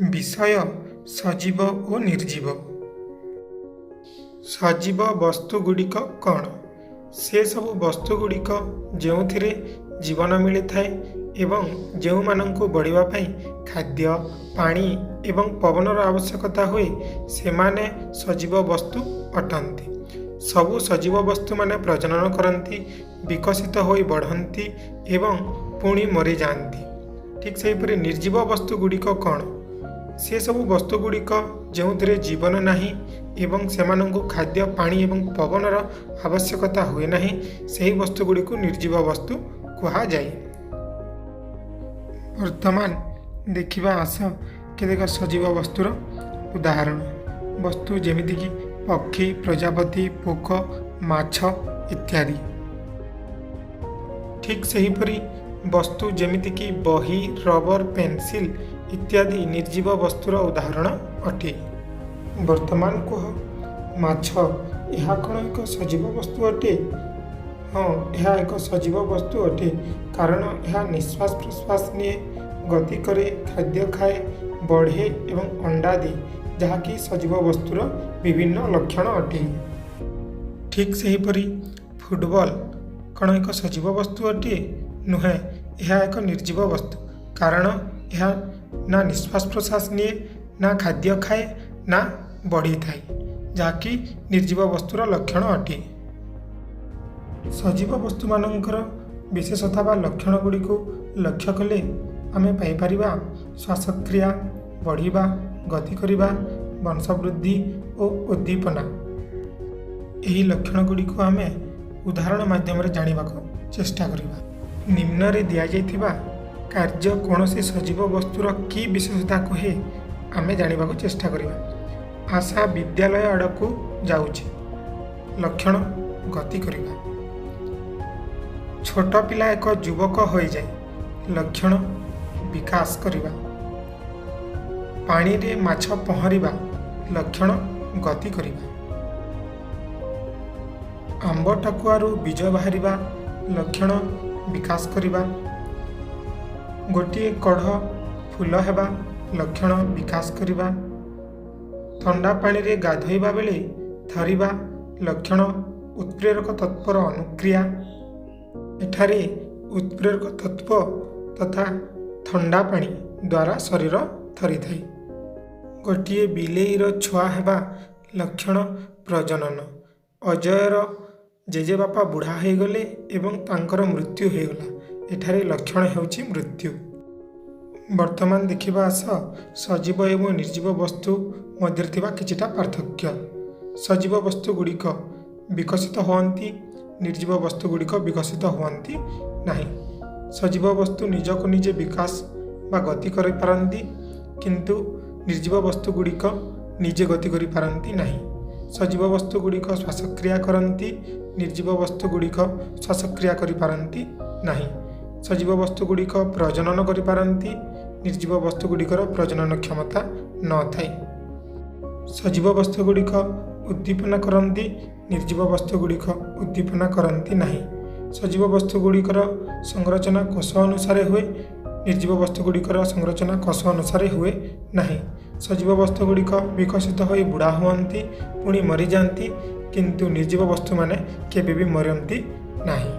विषय सजीव और निर्जीव। सजीव वस्तुगुड़िक कौन? से सब वस्तुगुड़िक जो जीवन मिली थाए एवं जो मानंकु बढ़िबा पई खाद्य पानी एवं पवनर आवश्यकता हुए से माने सजीव वस्तु अटंती। सबु सजीव वस्तु माने प्रजनन करती, विकसित होई बढ़ती एवं पुणी मरी जाती। ठीक सेहीपरि निर्जीव वस्तुगुड़िक कौन? से सबु वस्तुगुड़िक जो जीवन नाही एवं सेमानंकु खाद्य पानी एवं पवनर आवश्यकता हुए नाही, सही वस्तुगुड़िक निर्जीव वस्तु कहा जाए। वर्तमान देखिबा आस केतेक सजीव वस्तुर उदाहरण। वस्तु जेमिति कि पक्षी, प्रजापति, पोक, माछ इत्यादि। ठीक सेहीपरि वस्तु जेमिति कि बही, रबर, पेंसिल इत्यादि निर्जीव वस्तुर उदाहरण अटे। वर्तमान कह माछ यह कौन एक सजीव वस्तु अटे? हाँ, यह एक सजीव वस्तु अटे, कारण यह निश्वास प्रश्वास निये, गति करे, खाद्य खाए, बढ़े एवं अंडा दे, जहाँकि सजीव वस्तुर विभिन्न लक्षण अटे। ठीक सेहीपरि फुटबॉल कौन एक सजीव वस्तु अटे? नुहे, यह एक निर्जीव वस्तु, कारण यह ना निश्वास प्रश्वास निये, ना खाद्य खाए, ना बढ़ी थाए, जहाँकि निर्जीव वस्तुर लक्षण अटे। सजीव वस्तु मानकर विशेषता बा लक्षण गुड़िक लक्ष्य कले आमे पाइपारिबा श्वासक्रिया, बढ़िबा, गति करिबा, वंशवृद्धि और उद्दीपना। यही लक्षण गुड़िक आमे उदाहरण माध्यम जानिबा चेष्टा करिबा। निम्न रे दिया जाइथिबा कार्य कौनसी सजीव वस्तुर की विशेषता कहे आमे जानिबा चेष्टा करिबा। आशा विद्यालय आड़कू जाउछि। लक्षण गति करिबा। छोट पिला एक युवक हो जाए। लक्षण विकास करिबा। पानी रे माछ पहरिबा। लक्षण गति करिबा। आंब टाकुआरु बीज बाहरिबा। लक्षण विकास करिबा। गोटिए कढ़ फूल हेबा। लक्षण विकास करिबा। ठंडा पानी रे गाधोइबा बेले थरिबा। लक्षण उत्प्रेरक तत्पर अनुक्रिया। एठारे उत्प्रेरक तत्व तथा ठंडा पानी द्वारा शरीर थरी थाए। गोटिए बिलेईर छुआ हेबा। लक्षण प्रजनन। अजयर जेजे बापा बुढ़ा हो गले एवं तांकर मृत्यु हो गला। एठारे लक्षण हेउछि मृत्यु। वर्तमान देखिबा आस सजीव एवं निर्जीव वस्तु मध्य थिबा किछिटा पार्थक्य। सजीव वस्तु गुड़िक विकसित होती, निर्जीव वस्तु गुड़िक विकसित होती नहीं। सजीव वस्तु निजको निजे विकास बा गति करि पारंती, किंतु निर्जीव वस्तु गुड़िक निजे गति करि पारंती नहीं। सजीव वस्तु गुड़िक श्वासक्रिया करती, निर्जीव वस्तु गुड़िक श्वासक्रिया करि पारंती नहीं। सजीव वस्तु गुड़िक प्रजनन करि पारंती, निर्जीव वस्तु गुड़िकर प्रजनन क्षमता न थाए। सजीव वस्तु गुड़िक उद्दीपना करती, निर्जीव वस्तु गुड़िक उद्दीपना करती नहीं। सजीव वस्तु गुड़िकर संरचना कोष अनुसार हुए, निर्जीव वस्तु गुड़िकर संरचना कोष अनुसार हुए नहीं। सजीव वस्तु गुड़िक विकसित हो बुढ़ा हुअन्ति, पुणी मरी जाती, किंतु निर्जीव वस्तु माने केबे भी मरती नहीं।